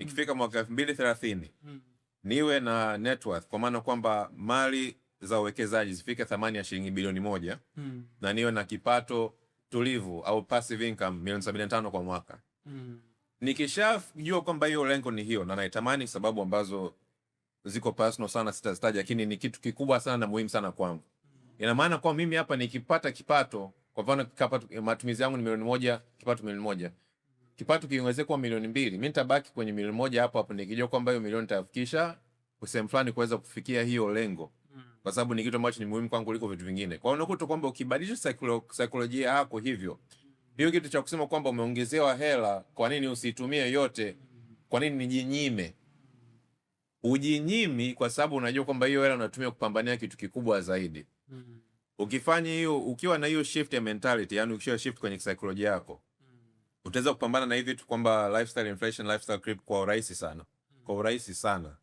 ikifika mwaka 2030 niwe na net worth, kwa maana kwamba mali za uwekezaji zifike thamani ya shilingi bilioni 1 na niwe na kipato tulivu au passive income milioni 75 kwa mwaka. Nikishajua kwamba hiyo lengo ni hiyo na naitamani, sababu ambazo ziko personal sana sitazitaja, lakini ni kitu kikubwa sana na muhimu sana kwangu. Ina maana kwa mimi hapa nikipata kipato, kwa mfano matumizi yangu ni milioni 1, kipato milioni 1. Kipato kiongezeke kwa milioni 2, mimi nitabaki kwenye milioni 1 hapo nikijua kwamba hiyo milioni nitafikisha kwa sehemu fulani kuweza kufikia hiyo lengo. Kwa sababu ni kitu ambacho ni muhimu kwangu kuliko vitu vingine. Kwa hiyo unakuta kwamba ukibadilisha saikolojia yako hivyo, hiyo kitu cha kusema kwamba umeongezewa hela, kwa nini usitumie yote? Kwa nini nijinyime? Ujinyimi kwa sababu unajua kwamba hiyo hela unatumia kupambania kitu kikubwa zaidi. Ukifanya hiyo, ukiwa na hiyo shift ya mentality, yani ukisha shift kwenye saikolojia yako, utaweza kupambana na hivi tu kwamba lifestyle inflation, lifestyle creep kwa urahisi sana. Kwa urahisi sana.